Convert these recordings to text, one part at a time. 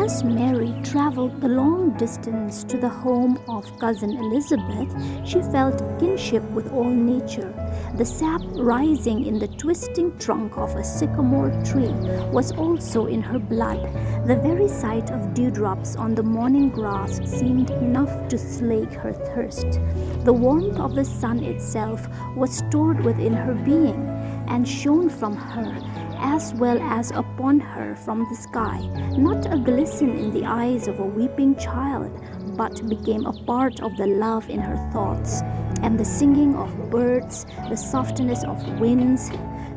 As Mary traveled the long distance to the home of cousin Elizabeth, she felt kinship with all nature. The sap rising in the twisting trunk of a sycamore tree was also in her blood. The very sight of dewdrops on the morning grass seemed enough to slake her thirst. The warmth of the sun itself was stored within her being and shone from her as well as upon her from the sky, not a glisten in the eyes of a weeping child, but became a part of the love in her thoughts, and the singing of birds, the softness of winds,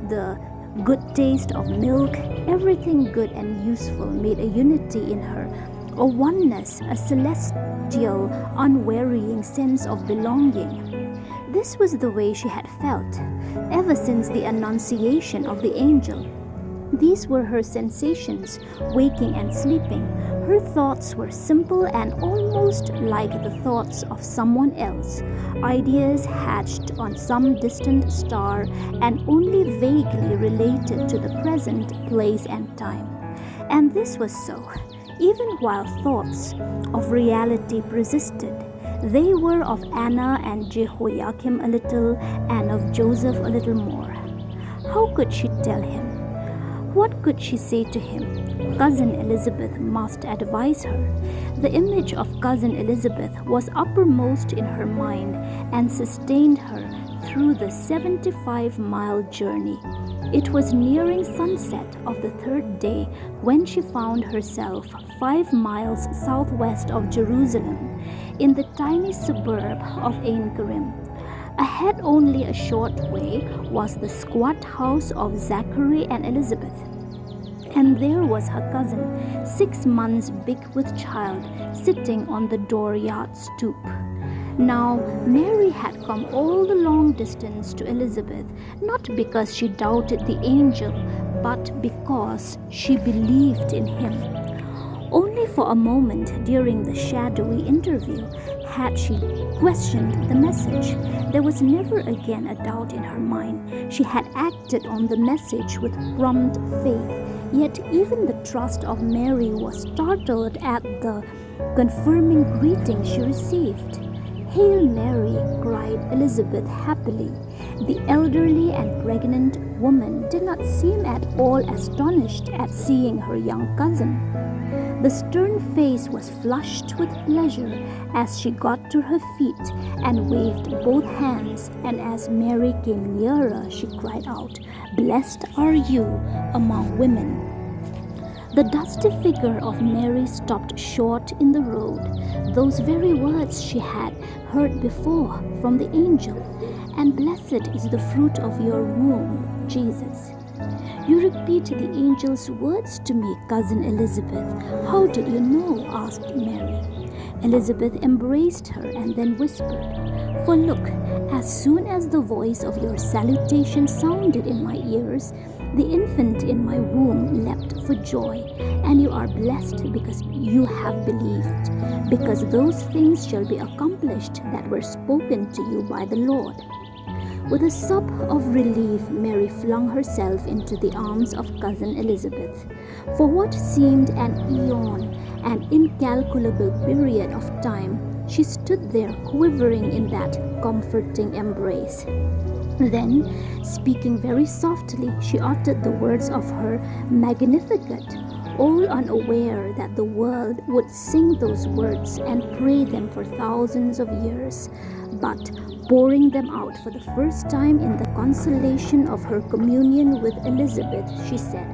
the good taste of milk, everything good and useful made a unity in her, a oneness, a celestial, unvarying sense of belonging. This was the way she had felt ever since the annunciation of the angel. These were her sensations, waking and sleeping. Her thoughts were simple and almost like the thoughts of someone else, ideas hatched on some distant star and only vaguely related to the present place and time. And this was so, even while thoughts of reality persisted. They were of Anna and Jehoiakim a little, and of Joseph a little more. How could she tell him? What could she say to him? Cousin Elizabeth must advise her. The image of Cousin Elizabeth was uppermost in her mind and sustained her through the 75-mile journey. It was nearing sunset of the third day when she found herself 5 miles southwest of Jerusalem, in the tiny suburb of Ein Karim. Ahead only a short way was the squat house of Zachary and Elizabeth. And there was her cousin, 6 months big with child, sitting on the dooryard stoop. Now, Mary had come all the long distance to Elizabeth, not because she doubted the angel, but because she believed in him. Only for a moment during the shadowy interview had she questioned the message. There was never again a doubt in her mind. She had acted on the message with prompt faith. Yet even the trust of Mary was startled at the confirming greeting she received. "Hail Mary," cried Elizabeth happily. The elderly and pregnant woman did not seem at all astonished at seeing her young cousin. The stern face was flushed with pleasure as she got to her feet and waved both hands, and as Mary came nearer, she cried out, "Blessed are you among women." The dusty figure of Mary stopped short in the road, those very words she had heard before from the angel, "And blessed is the fruit of your womb, Jesus." "You repeat the angel's words to me, Cousin Elizabeth. How did you know?" asked Mary. Elizabeth embraced her and then whispered, "For look, as soon as the voice of your salutation sounded in my ears, the infant in my womb leapt for joy, and you are blessed because you have believed, because those things shall be accomplished that were spoken to you by the Lord." With a sob of relief, Mary flung herself into the arms of Cousin Elizabeth. For what seemed an eon, an incalculable period of time, she stood there quivering in that comforting embrace. Then, speaking very softly, she uttered the words of her Magnificat, all unaware that the world would sing those words and pray them for thousands of years. But pouring them out for the first time in the consolation of her communion with Elizabeth, she said,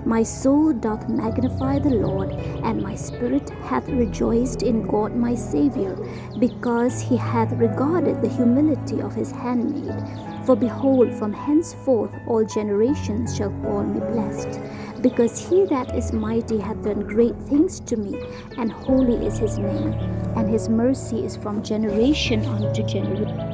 "My soul doth magnify the Lord, and my spirit hath rejoiced in God my Saviour, because he hath regarded the humility of his handmaid. For behold, from henceforth all generations shall call me blessed. Because he that is mighty hath done great things to me, and holy is his name, and his mercy is from generation unto generation."